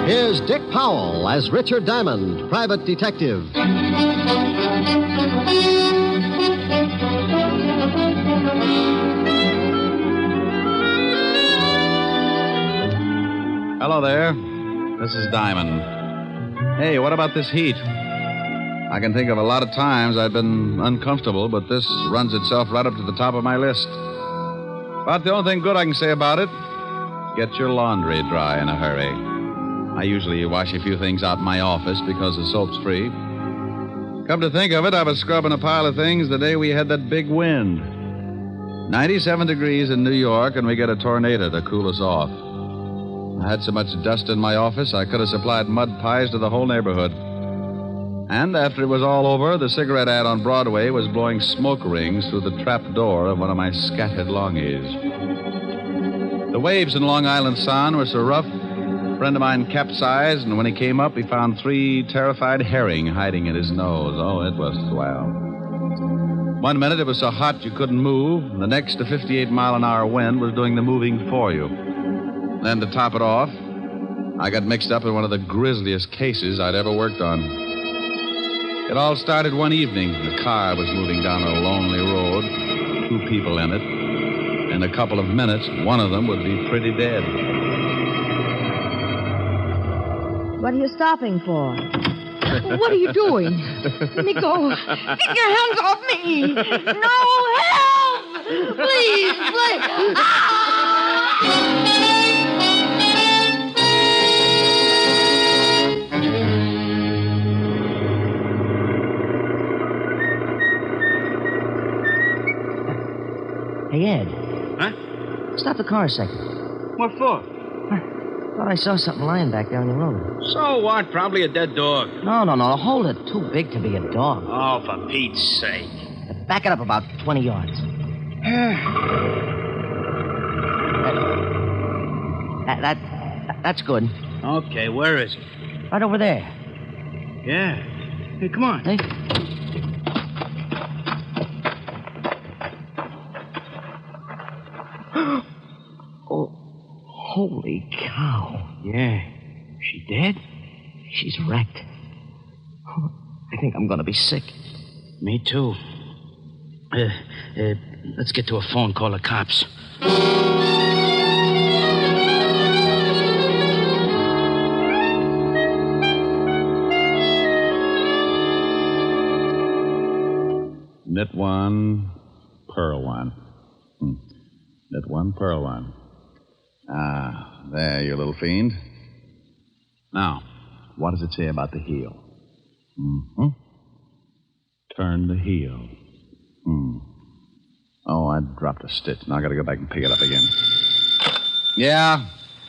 Here's Dick Powell as Richard Diamond, private detective. Hello there. This is Diamond. Hey, what about this heat? I can think of a lot of times I've been uncomfortable, but this runs itself right up to the top of my list. But the only thing good I can say about it, get your laundry dry in a hurry. I usually wash a few things out in my office because the soap's free. Come to think of it, I was scrubbing a pile of things the day we had that big wind. 97 degrees in New York, and we get a tornado to cool us off. I had so much dust in my office, I could have supplied mud pies to the whole neighborhood. And after it was all over, the cigarette ad on Broadway was blowing smoke rings through the trap door of one of my scattered longies. The waves in Long Island Sound were so rough, a friend of mine capsized, and when he came up, he found 3 terrified herring hiding in his nose. Oh, it was swell. One minute it was so hot you couldn't move, and the next, a 58-mile-an-hour wind was doing the moving for you. Then, to top it off, I got mixed up in one of the grisliest cases I'd ever worked on. It all started one evening. The car was moving down a lonely road, 2 people in it. In a couple of minutes, one of them would be pretty dead. What are you stopping for? What are you doing? Let me go. Get your hands off me. No, help! Please, please. Hey, Ed. Huh? Stop the car a second. What for? Thought I saw something lying back there on the road. So what? Probably a dead dog. No, hold it. Too big to be a dog. Oh, for Pete's sake. Back it up about 20 yards. That's good. Okay, where is it? Right over there. Yeah. Hey, come on. Hey? Oh, holy cow. Yeah. She dead? She's wrecked. Oh, I think I'm going to be sick. Me too. Let's get to a phone, call the cops. Knit 1, purl 1. Knit 1, purl 1. Ah, there, you little fiend. Now, what does it say about the heel? Mm-hmm. Turn the heel. Oh, I dropped a stitch. Now I gotta go back and pick it up again. Yeah?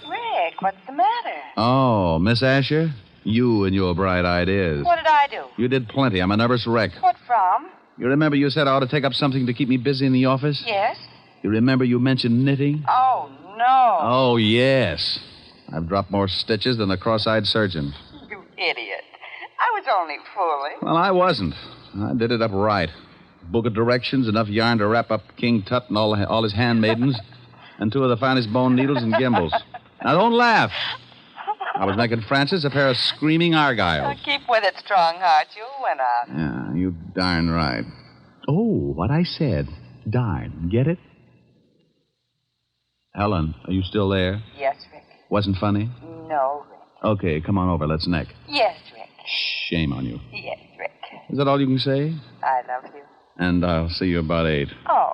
Rick, what's the matter? Oh, Miss Asher? You and your bright ideas. What did I do? You did plenty. I'm a nervous wreck. What from? You remember you said I ought to take up something to keep me busy in the office? Yes. You remember you mentioned knitting? Oh, no. Oh, yes. I've dropped more stitches than a cross-eyed surgeon. You idiot. I was only fooling. Well, I wasn't. I did it up right. Book of directions, enough yarn to wrap up King Tut and all his handmaidens, and 2 of the finest bone needles and gimbals. Now, don't laugh. I was making Francis a pair of screaming argyles. Keep with it, Strongheart. You'll win out. Yeah, you darn right. Oh, what I said. Darn. Get it? Helen, are you still there? Yes, Rick. Wasn't funny? No, Rick. Okay, come on over. Let's neck. Yes, Rick. Shame on you. Yes, Rick. Is that all you can say? I love you. And I'll see you about 8. Oh.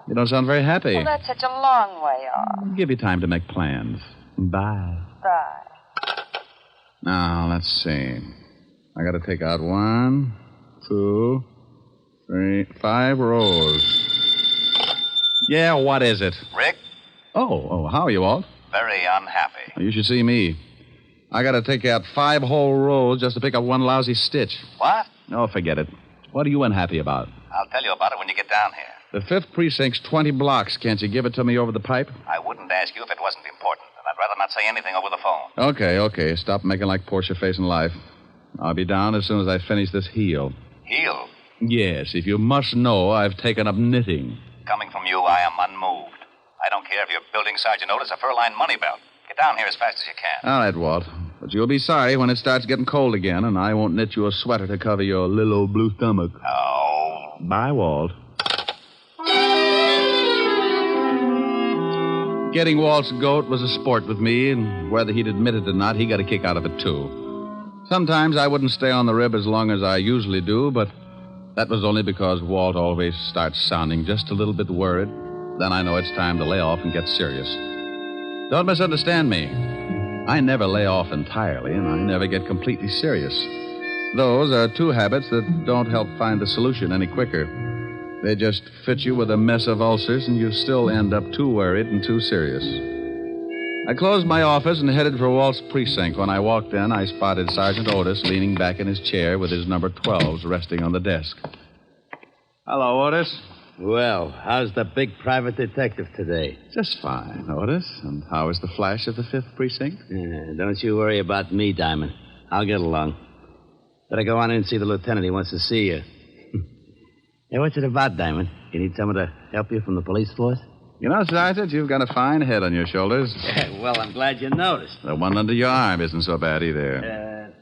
You don't sound very happy. Well, that's such a long way off. I'll give you time to make plans. Bye. Bye. Now, let's see. I got to take out 1, 2, 3, 5 rows. Yeah, what is it? Rick? Oh, how are you, Walt? Very unhappy. You should see me. I got to take out 5 whole rows just to pick up 1 lousy stitch. What? Oh, forget it. What are you unhappy about? I'll tell you about it when you get down here. The 5th Precinct's 20 blocks. Can't you give it to me over the pipe? I wouldn't ask you if it wasn't important, and I'd rather not say anything over the phone. Okay. Stop making like Portia facing life. I'll be down as soon as I finish this heel. Heel? Yes, if you must know, I've taken up knitting. Coming from you, I am unmoved. I don't care if you're building Sergeant Otis a fur-lined money belt. Get down here as fast as you can. All right, Walt. But you'll be sorry when it starts getting cold again, and I won't knit you a sweater to cover your little old blue stomach. Oh. Bye, Walt. Getting Walt's goat was a sport with me, and whether he'd admit it or not, he got a kick out of it, too. Sometimes I wouldn't stay on the rib as long as I usually do, but that was only because Walt always starts sounding just a little bit worried. Then I know it's time to lay off and get serious. Don't misunderstand me. I never lay off entirely, and I never get completely serious. Those are two habits that don't help find the solution any quicker. They just fit you with a mess of ulcers, and you still end up too worried and too serious. I closed my office and headed for Walt's precinct. When I walked in, I spotted Sergeant Otis leaning back in his chair with his number 12s resting on the desk. Hello, Otis. Well, how's the big private detective today? Just fine, Otis. And how is the flash of the 5th Precinct? Don't you worry about me, Diamond. I'll get along. Better go on in and see the lieutenant. He wants to see you. Hey, what's it about, Diamond? You need someone to help you from the police force? You know, Sergeant, you've got a fine head on your shoulders. Well, I'm glad you noticed. The one under your arm isn't so bad either.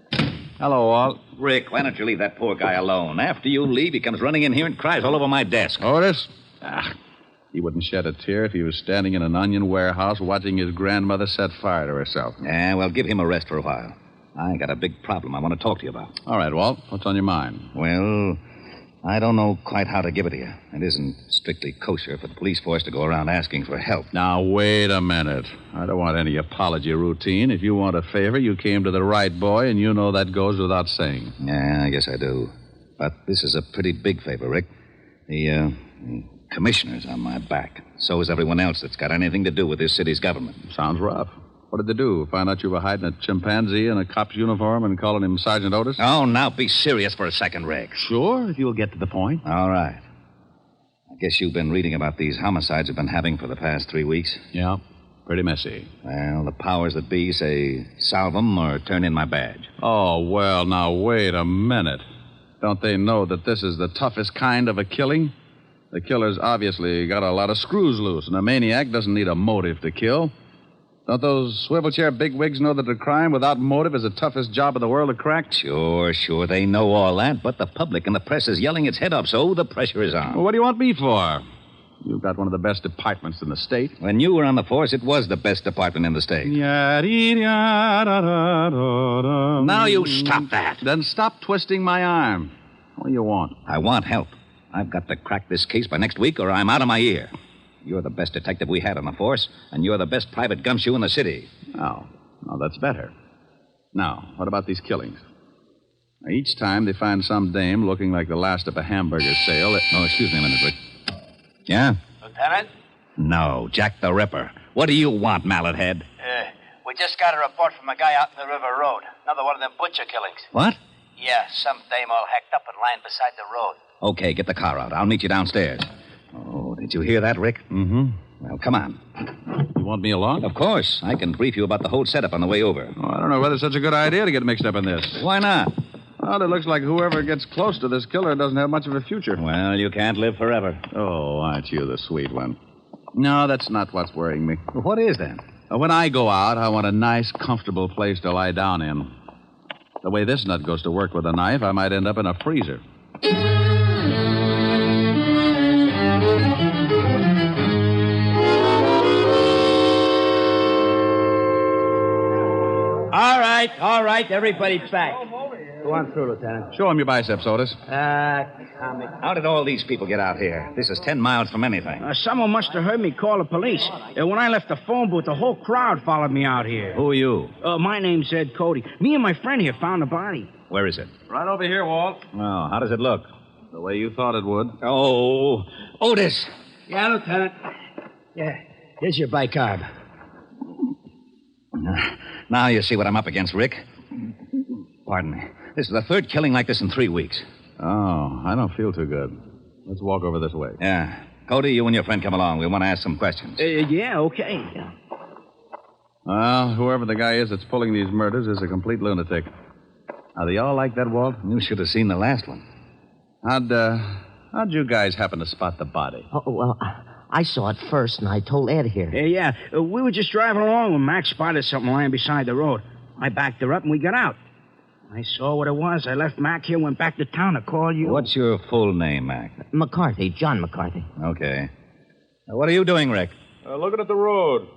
Hello, Walt. Rick, why don't you leave that poor guy alone? After you leave, he comes running in here and cries all over my desk. Otis? He wouldn't shed a tear if he was standing in an onion warehouse watching his grandmother set fire to herself. Yeah, well, give him a rest for a while. I got a big problem I want to talk to you about. All right, Walt. What's on your mind? Well, I don't know quite how to give it to you. It isn't strictly kosher for the police force to go around asking for help. Now, wait a minute. I don't want any apology routine. If you want a favor, you came to the right boy, and you know that goes without saying. Yeah, I guess I do. But this is a pretty big favor, Rick. The commissioner's on my back. So is everyone else that's got anything to do with this city's government. Sounds rough. What did they do? Find out you were hiding a chimpanzee in a cop's uniform and calling him Sergeant Otis? Oh, now be serious for a second, Rick. Sure, if you'll get to the point. All right. I guess you've been reading about these homicides we've been having for the past 3 weeks. Yeah, pretty messy. Well, the powers that be say salve 'em or turn in my badge. Oh, well, now, wait a minute. Don't they know that this is the toughest kind of a killing? The killer's obviously got a lot of screws loose, and a maniac doesn't need a motive to kill. Don't those swivel chair bigwigs know that a crime without motive is the toughest job in the world to crack? Sure, they know all that, but the public and the press is yelling its head up, so the pressure is on. Well, what do you want me for? You've got one of the best departments in the state. When you were on the force, it was the best department in the state. Now you stop that. Then stop twisting my arm. What do you want? I want help. I've got to crack this case by next week, or I'm out of my ear. You're the best detective we had on the force, and you're the best private gumshoe in the city. Oh, that's better. Now, what about these killings? Now, each time they find some dame looking like the last of a hamburger sale. Oh, excuse me a minute, Rick. Yeah? Lieutenant? No, Jack the Ripper. What do you want, mallet head? We just got a report from a guy out in the River Road. Another one of them butcher killings. What? Yeah, some dame all hacked up and lying beside the road. Okay, get the car out. I'll meet you downstairs. Oh, did you hear that, Rick? Mm-hmm. Well, come on. You want me along? Of course. I can brief you about the whole setup on the way over. Oh, I don't know whether it's such a good idea to get mixed up in this. Why not? Well, it looks like whoever gets close to this killer doesn't have much of a future. Well, you can't live forever. Oh, aren't you the sweet one? No, that's not what's worrying me. What is then? When I go out, I want a nice, comfortable place to lie down in. The way this nut goes to work with a knife, I might end up in a freezer. All right, everybody's back. Go on through, Lieutenant. Show him your biceps, Otis. Comic. How did all these people get out here? This is 10 miles from anything. Someone must have heard me call the police. When I left the phone booth, the whole crowd followed me out here. Who are you? My name's Ed Cody. Me and my friend here found the body. Where is it? Right over here, Walt. Oh, how does it look? The way you thought it would. Oh, Otis. Yeah, Lieutenant. Yeah, here's your bicarb. Now you see what I'm up against, Rick. Pardon me. This is the third killing like this in 3 weeks. Oh, I don't feel too good. Let's walk over this way. Yeah. Cody, you and your friend come along. We want to ask some questions. Yeah, okay. Well, whoever the guy is that's pulling these murders is a complete lunatic. Are they all like that, Walt? You should have seen the last one. How'd you guys happen to spot the body? Oh, well, I saw it first, and I told Ed here. Yeah. We were just driving along when Max spotted something lying beside the road. I backed her up, and we got out. I saw what it was. I left Mac here, went back to town to call you. What's your full name, Mac? McCarthy, John McCarthy. Okay. What are you doing, Rick? Looking at the road.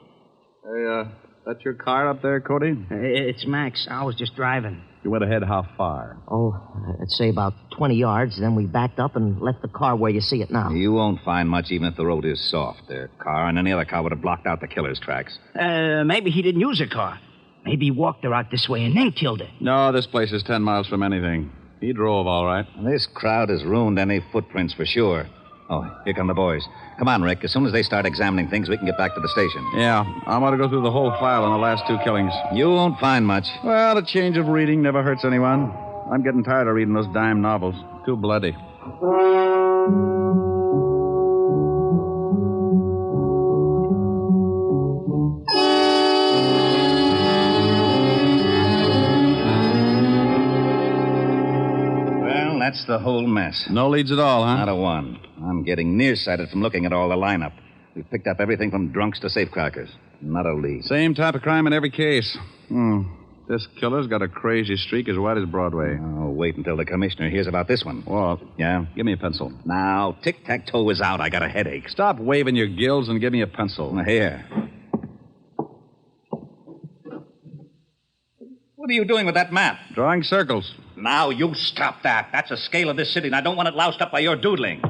Hey, that's your car up there, Cody? It's Max. I was just driving. You went ahead how far? Oh, I'd say about 20 yards. Then we backed up and left the car where you see it now. You won't find much even if the road is soft. Their car and any other car would have blocked out the killer's tracks. Maybe he didn't use a car. Maybe he walked her out this way and then killed her. No, this place is 10 miles from anything. He drove, all right. This crowd has ruined any footprints for sure. Oh, here come the boys. Come on, Rick. As soon as they start examining things, we can get back to the station. Yeah, I want to go through the whole file on the last 2 killings. You won't find much. Well, a change of reading never hurts anyone. I'm getting tired of reading those dime novels. Too bloody. Well, that's the whole mess. No leads at all, huh? Not a one. I'm getting nearsighted from looking at all the lineup. We've picked up everything from drunks to safecrackers. Not a lead. Same type of crime in every case. This killer's got a crazy streak as wide as Broadway. Oh, wait until the commissioner hears about this one. Walt. Yeah? Give me a pencil. Now, tic-tac-toe is out. I got a headache. Stop waving your gills and give me a pencil. Here. What are you doing with that map? Drawing circles. Now, you stop that. That's a scale of this city, and I don't want it loused up by your doodling.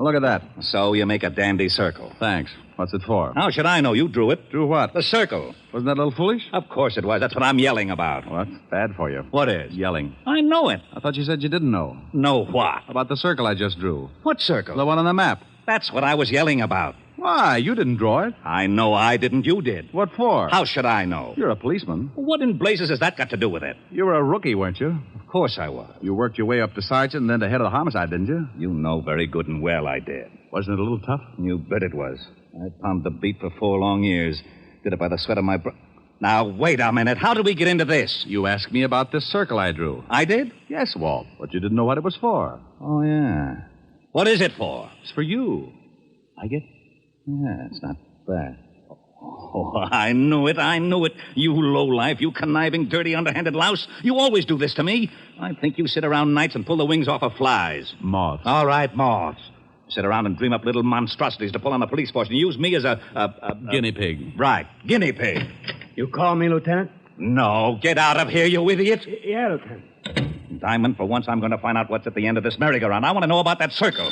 Look at that. So you make a dandy circle. Thanks. What's it for? How should I know? You drew it. Drew what? The circle. Wasn't that a little foolish? Of course it was. That's what I'm yelling about. Well, that's bad for you. What is? Yelling. I know it. I thought you said you didn't know. Know what? About the circle I just drew. What circle? The one on the map. That's what I was yelling about. Why? You didn't draw it. I know I didn't. You did. What for? How should I know? You're a policeman. What in blazes has that got to do with it? You were a rookie, weren't you? Of course I was. You worked your way up to sergeant and then to head of the homicide, didn't you? You know very good and well I did. Wasn't it a little tough? You bet it was. I pounded the beat for 4 long years. Did it by the sweat of my brow. Now, wait a minute. How did we get into this? You asked me about this circle I drew. I did? Yes, Walt. But you didn't know what it was for. Oh, yeah. What is it for? It's for you. I get... Yeah, it's not bad. Oh, I knew it. You lowlife, you conniving, dirty, underhanded louse. You always do this to me. I think you sit around nights and pull the wings off of flies. Moths. All right, moths. Sit around and dream up little monstrosities to pull on the police force and use me as a guinea pig. Right, guinea pig. You call me, Lieutenant? No, get out of here, you idiot. Yeah, Lieutenant. Diamond, for once I'm going to find out what's at the end of this merry-go-round. I want to know about that circle.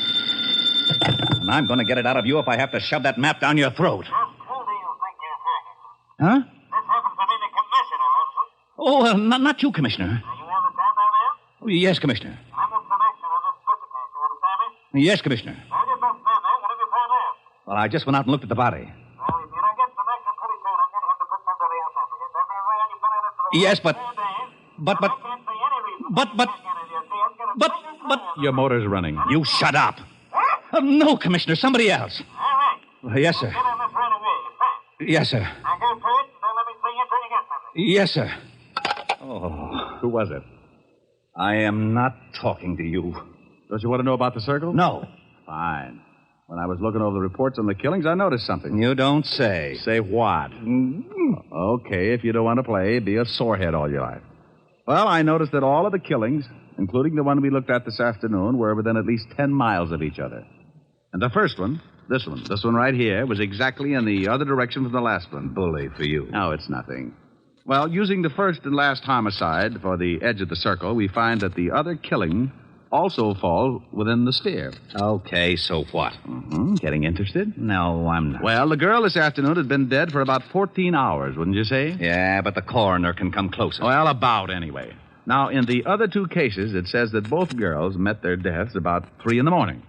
And I'm going to get it out of you if I have to shove that map down your throat. Just who do you think you're talking to? Huh? This happens to be the commissioner, Wilson. Oh, not you, Commissioner. Now, you understand that, man? Oh, yes, Commissioner. I'm the commissioner of this special case. You understand me? Yes, Commissioner. Now, you best stand there. What have you found there? Well, I just went out and looked at the body. Well, if you don't get some action pretty soon, I'm going to have to put somebody else on because every man you've been in it for the Yes, last 4 days, but- I can't see any reason but- for you to see, it's gonna but- take you but- time. Your motor's running. You shut up. No, Commissioner, somebody else. All right. Yes, sir. Get on this right away. Fast. Yes, sir. Now, go for it. Don't let me see you until you get something. Yes, sir. Oh, Who was it? I am not talking to you. Don't you want to know about the circle? No. Fine. When I was looking over the reports on the killings, I noticed something. You don't say. Say what? Okay, if you don't want to play, be a sorehead all your life. Well, I noticed that all of the killings, including the one we looked at this afternoon, were within at least 10 miles of each other. And the first one, this one right here, was exactly in the other direction from the last one. Bully for you. No, it's nothing. Well, using the first and last homicide for the edge of the circle, we find that the other killing also falls within the sphere. Okay, so what? Getting interested? No, I'm not. Well, the girl this afternoon had been dead for about 14 hours, wouldn't you say? Yeah, but the coroner can come closer. Well, about anyway. Now, in the other 2 cases, it says that both girls met their deaths about 3 in the morning.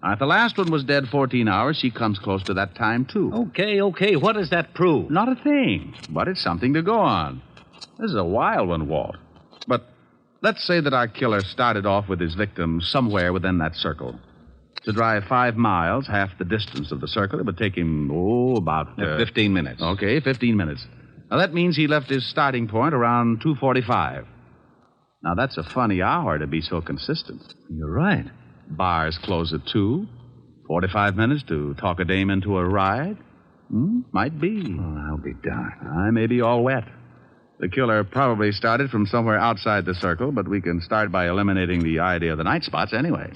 Now, if the last one was dead 14 hours, she comes close to that time, too. Okay. What does that prove? Not a thing, but it's something to go on. This is a wild one, Walt. But let's say that our killer started off with his victim somewhere within that circle. To drive 5 miles, half the distance of the circle, it would take him, about... 15 minutes. Okay, 15 minutes. Now, that means he left his starting point around 2:45. Now, that's a funny hour to be so consistent. You're right. Bars close at 2. 45 minutes to talk a dame into a ride? Might be. Oh, I'll be darned. I may be all wet. The killer probably started from somewhere outside the circle, but we can start by eliminating the idea of the night spots anyway.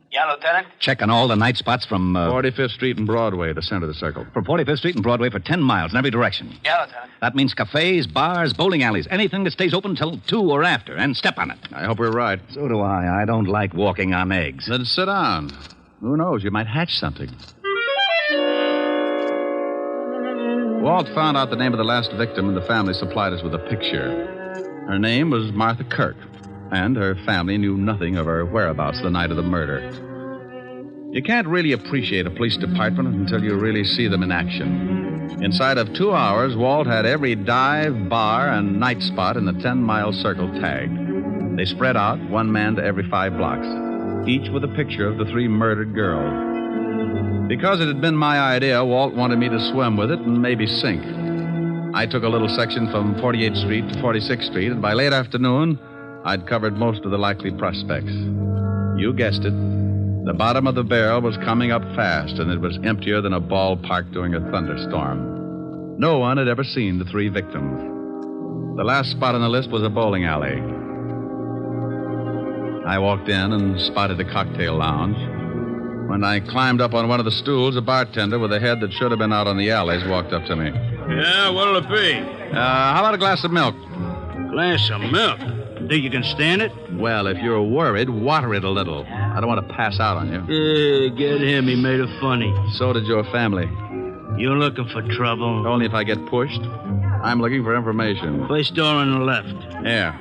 Yeah, Lieutenant? Checking all the night spots from... 45th Street and Broadway, the center of the circle. From 45th Street and Broadway for 10 miles in every direction. Yeah, Lieutenant. That means cafes, bars, bowling alleys, anything that stays open till 2 or after, and step on it. I hope we're right. So do I. I don't like walking on eggs. Then sit down. Who knows? You might hatch something. Walt found out the name of the last victim, and the family supplied us with a picture. Her name was Martha Kirk, and her family knew nothing of her whereabouts the night of the murder. You can't really appreciate a police department until you really see them in action. Inside of 2 hours, Walt had every dive, bar, and night spot in the 10-mile circle tagged. They spread out, one man to every 5 blocks, each with a picture of the 3 murdered girls. Because it had been my idea, Walt wanted me to swim with it and maybe sink. I took a little section from 48th Street to 46th Street, and by late afternoon, I'd covered most of the likely prospects. You guessed it. The bottom of the barrel was coming up fast, and it was emptier than a ballpark during a thunderstorm. No one had ever seen the 3 victims. The last spot on the list was a bowling alley. I walked in and spotted the cocktail lounge. When I climbed up on one of the stools, a bartender with a head that should have been out on the alleys walked up to me. Yeah, what'll it be? How about a glass of milk? Glass of milk? Think you can stand it? Well, if you're worried, water it a little. I don't want to pass out on you. Get him. He made it funny. So did your family. You're looking for trouble? Only if I get pushed. I'm looking for information. First door on the left. Yeah.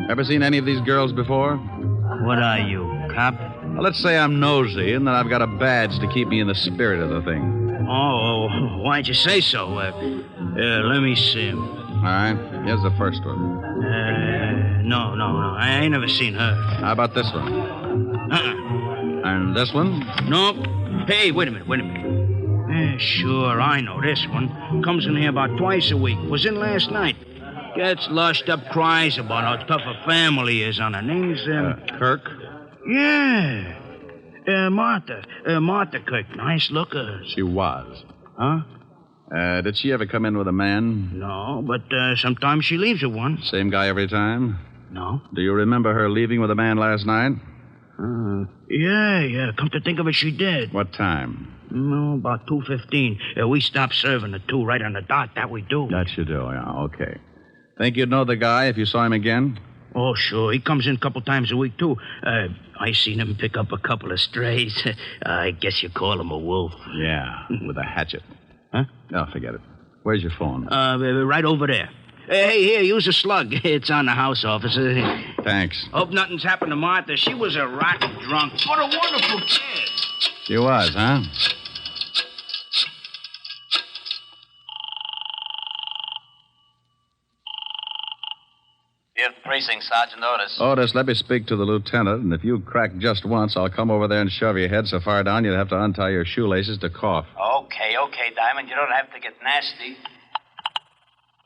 Ever seen any of these girls before? What are you, cop? Well, let's say I'm nosy and that I've got a badge to keep me in the spirit of the thing. Oh, why'd you say so? Let me see. All right. Here's the first one. No. I ain't never seen her. How about this one? And this one? No. Hey, wait a minute. Sure, I know this one. Comes in here about twice a week. Was in last night. Gets lushed up, cries about how tough a family is on her. Name's, Kirk? Yeah. Martha Kirk. Nice looker. She was. Huh? Did she ever come in with a man? No, but sometimes she leaves with one. Same guy every time? No. Do you remember her leaving with a man last night? Yeah. Come to think of it, she did. What time? No, about 2:15. We stopped serving at 2 right on the dot. That we do. That you do, yeah. Okay. Think you'd know the guy if you saw him again? Oh, sure. He comes in a couple times a week, too. I seen him pick up a couple of strays. I guess you call him a wolf. Yeah, with a hatchet. Huh? No, forget it. Where's your phone? Right over there. Hey, here, use a slug. It's on the house, officer. Thanks. Hope nothing's happened to Martha. She was a rotten drunk. What a wonderful kid. She was, huh? Fifth Precinct, Sergeant Otis. Otis, let me speak to the lieutenant, and if you crack just once, I'll come over there and shove your head so far down you'd have to untie your shoelaces to cough. Okay, Diamond. You don't have to get nasty.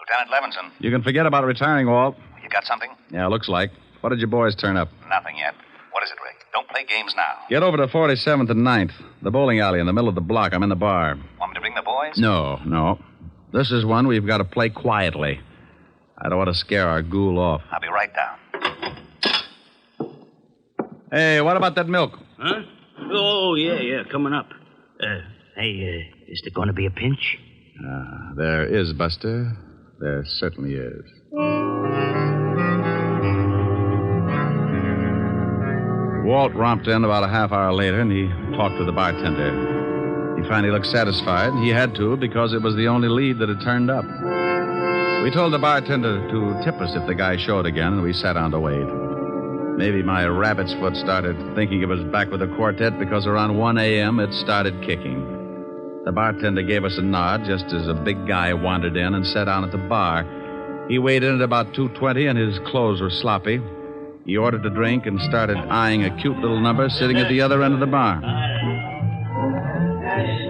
Lieutenant Levinson, You can forget about retiring, Walt. you got something? Yeah, looks like. What did your boys turn up? Nothing yet. What is it, Rick? Don't play games now. Get over to 47th and 9th, the bowling alley in the middle of the block. I'm in the bar. Want me to bring the boys? No. This is one we've got to play quietly. I don't want to scare our ghoul off. I'll be right down. Hey, what about that milk? Huh? Oh, yeah, coming up. Hey, is there going to be a pinch? There is, Buster. There certainly is. Walt romped in about a half hour later, and he talked to the bartender. He finally looked satisfied. He had to, because it was the only lead that had turned up. We told the bartender to tip us if the guy showed again, and we sat down to wait. Maybe my rabbit's foot started thinking it was back with the quartet because around 1 a.m. it started kicking. The bartender gave us a nod just as a big guy wandered in and sat down at the bar. He weighed in at about 220, and his clothes were sloppy. He ordered a drink and started eyeing a cute little number sitting at the other end of the bar.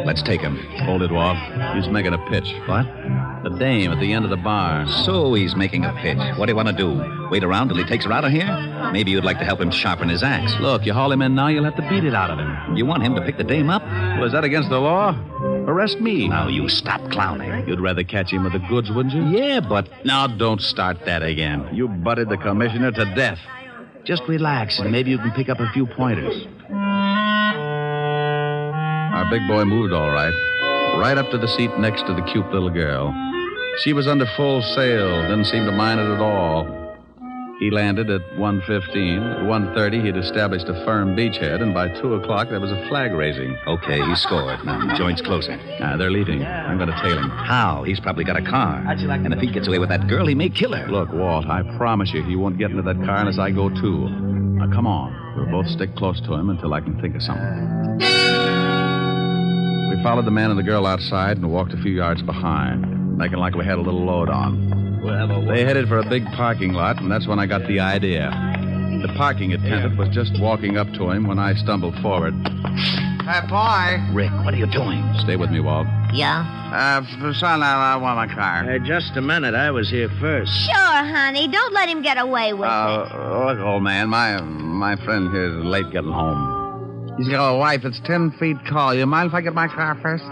Let's take him. Hold it, Walt. He's making a pitch. What? The dame at the end of the bar. So he's making a pitch. What do you want to do? Wait around till he takes her out of here? Maybe you'd like to help him sharpen his axe. Look, you haul him in now, you'll have to beat it out of him. You want him to pick the dame up? Well, is that against the law? Arrest me. Now, you stop clowning. You'd rather catch him with the goods, wouldn't you? Yeah, but... Now, don't start that again. You butted the commissioner to death. Just relax, and maybe you can pick up a few pointers. Our big boy moved all right. Right up to the seat next to the cute little girl. She was under full sail, didn't seem to mind it at all. He landed at 1:15. At 1:30, he'd established a firm beachhead, and by 2 o'clock, there was a flag raising. Okay, he scored. Now, the joint's closing. They're leaving. I'm going to tail him. How? He's probably got a car. And if he gets away with that girl, he may kill her. Look, Walt, I promise you he won't get into that car unless I go, too. Now, come on. We'll both stick close to him until I can think of something. We followed the man and the girl outside and walked a few yards behind, making like we had a little load on. They headed for a big parking lot, and that's when I got the idea. The parking attendant was just walking up to him when I stumbled forward. Hey, boy. Rick, what are you doing? Stay with me, Walt. Yeah? Son, I want my car. Just a minute. I was here first. Sure, honey. Don't let him get away with it. Look, old man, my friend here is late getting home. He's got a wife that's 10 feet tall. You mind if I get my car first?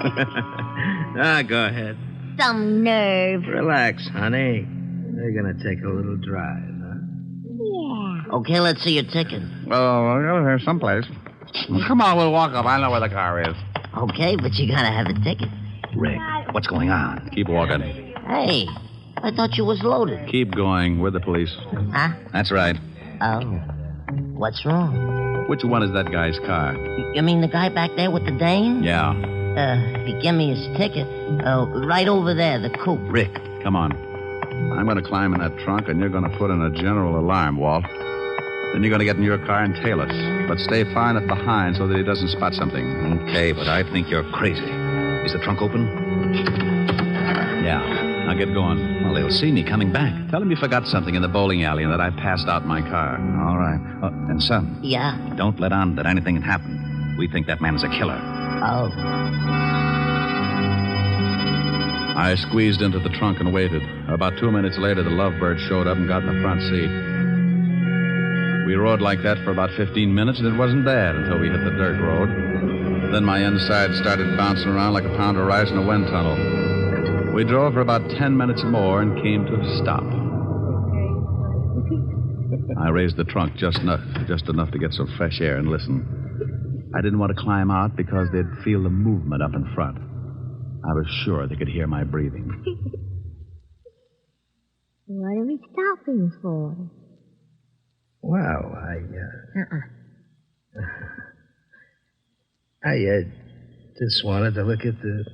Go ahead. Some nerve. Relax, honey. We're going to take a little drive, huh? Yeah. Okay, let's see your ticket. Well, we'll go here someplace. Come on, we'll walk up. I know where the car is. Okay, but you gotta have a ticket. Rick, what's going on? Keep walking. Hey, I thought you was loaded. Keep going. We're the police. Huh? That's right. Oh. What's wrong? Which one is that guy's car? You mean the guy back there with the dame? Yeah. He gave me his ticket. Right over there, the coupe. Rick, come on. I'm going to climb in that trunk, and you're going to put in a general alarm, Walt. Then you're going to get in your car and tail us. But stay far enough behind so that he doesn't spot something. Okay, but I think you're crazy. Is the trunk open? Yeah. Now get going. Well, they'll see me coming back. Tell him you forgot something in the bowling alley and that I passed out my car. All right. And, son. Yeah? Don't let on that anything had happened. We think that man's a killer. Oh. I squeezed into the trunk and waited. About 2 minutes later, the Lovebird showed up and got in the front seat. We rode like that for about 15 minutes, and it wasn't bad until we hit the dirt road. Then my inside started bouncing around like a pound of rice in a wind tunnel. We drove for about 10 minutes more and came to a stop. I raised the trunk just enough to get some fresh air and listen. I didn't want to climb out because they'd feel the movement up in front. I was sure they could hear my breathing. What are we stopping for? Well, I just wanted to look at the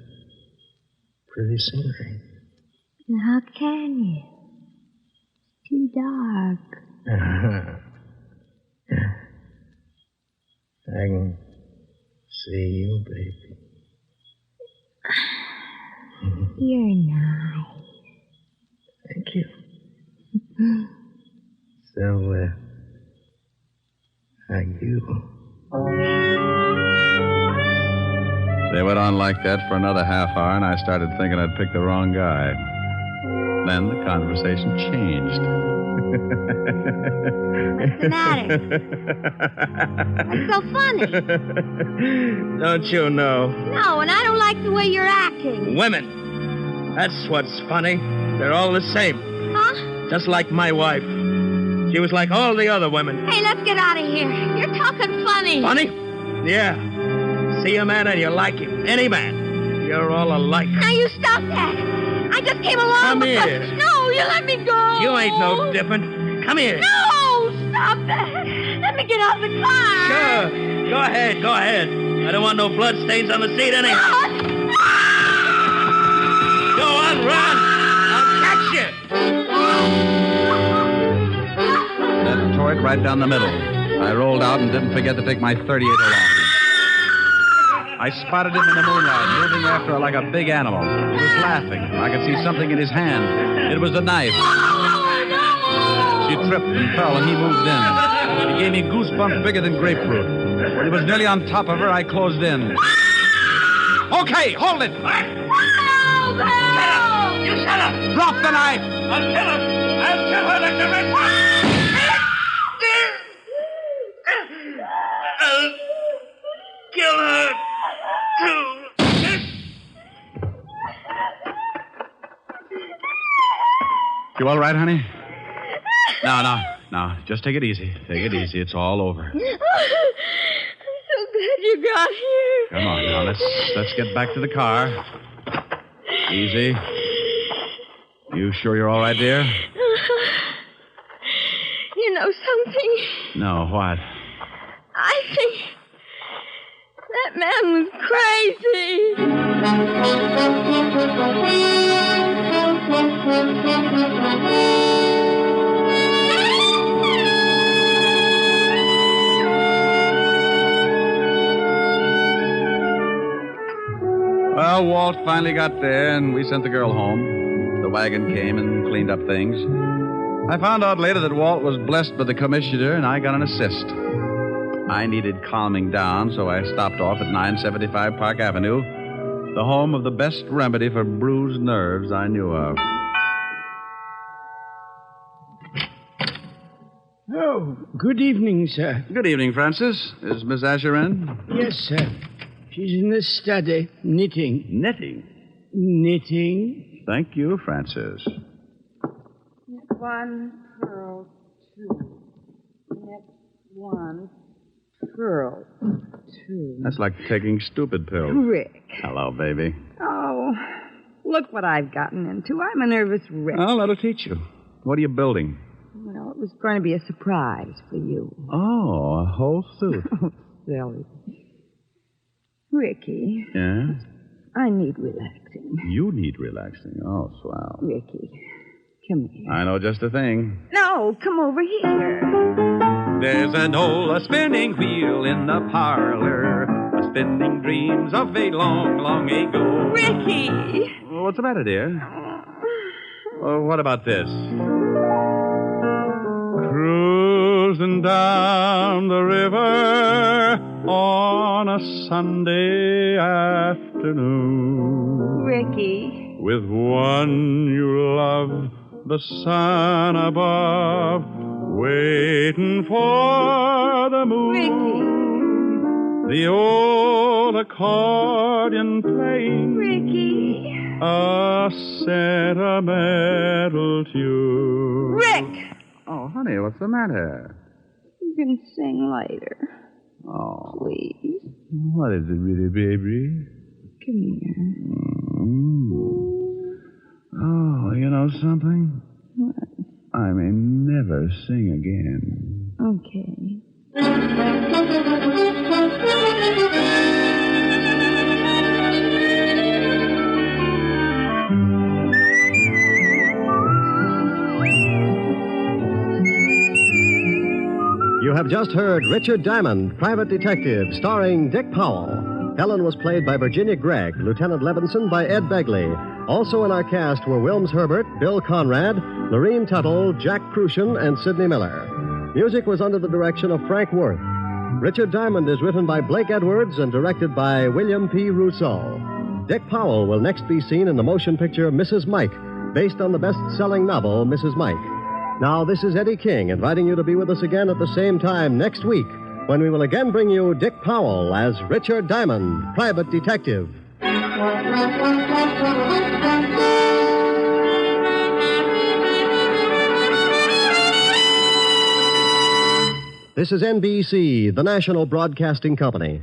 pretty scenery. How can you? It's too dark. I can see you, baby. You're nice. Thank you. So, how you? They went on like that for another half hour, and I started thinking I'd picked the wrong guy. Then the conversation changed. What's the matter? What's so funny? Don't you know? No, and I don't like the way you're acting. Women. That's what's funny. They're all the same. Huh? Just like my wife. She was like all the other women. Hey, let's get out of here. You're talking funny. Funny? Yeah. See a man and you like him. Any man. You're all alike. Now you stop that. I just came along Come because... here. No, you let me go. You ain't no different. Come here. No, stop that. Let me get out of the car. Sure. Go ahead. I don't want no blood stains on the seat anyhow. Go on, run. I'll catch you. That tore it right down the middle. I rolled out and didn't forget to take my .38 along. I spotted him in the moonlight, moving after her like a big animal. He was laughing. I could see something in his hand. It was a knife. She tripped and fell, and he moved in. He gave me goosebumps bigger than grapefruit. When he was nearly on top of her, I closed in. Okay, hold it! Help! Help! You shut up! Drop the knife! I'll kill her! I'll kill her like the rest of I'll kill her, too. You all right, honey? No. Just take it easy. Take it easy. It's all over. I'm so glad you got here. Come on now. Let's get back to the car. Easy. You sure you're all right, dear? You know something? No, what? I think that man was crazy. Well, Walt finally got there, and we sent the girl home. The wagon came and cleaned up things. I found out later that Walt was blessed by the commissioner, and I got an assist. I needed calming down, so I stopped off at 975 Park Avenue, the home of the best remedy for bruised nerves I knew of. Oh, good evening, sir. Good evening, Francis. Is Miss Asher in? Yes, sir. She's in the study, knitting. Knitting? Knitting. Thank you, Francis. Knit one, purl two. Knit one, purl two. That's like taking stupid pills. Rick. Hello, baby. Oh, look what I've gotten into. I'm a nervous wreck. Oh, that'll teach you. What are you building? Well, it was going to be a surprise for you. Oh, a whole suit. Oh, silly. Ricky. Yeah? I need relaxing. You need relaxing. Oh, swell. Ricky, come here. I know just the thing. No, come over here. There's an old spinning wheel in the parlor, spinning dreams of a long, long ago. Ricky! What's the matter, dear? What about this? Cruising down the river on a Sunday afternoon. Ricky. With one you love, the sun above, waiting for the moon. Ricky. The old accordion playing. Ricky. A sentimental tune. Rick! Oh, honey, what's the matter? You can sing later. Oh. Please. What is it, really, baby? Come here. Oh, you know something? What? I may never sing again. Okay. You have just heard Richard Diamond, Private Detective, starring Dick Powell. Helen was played by Virginia Gregg, Lieutenant Levinson by Ed Begley. Also in our cast were Wilms Herbert, Bill Conrad, Lorene Tuttle, Jack Crucian, and Sidney Miller. Music was under the direction of Frank Worth. Richard Diamond is written by Blake Edwards and directed by William P. Rousseau. Dick Powell will next be seen in the motion picture Mrs. Mike, based on the best-selling novel Mrs. Mike. Now, this is Eddie King inviting you to be with us again at the same time next week when we will again bring you Dick Powell as Richard Diamond, Private Detective. This is NBC, the national broadcasting company.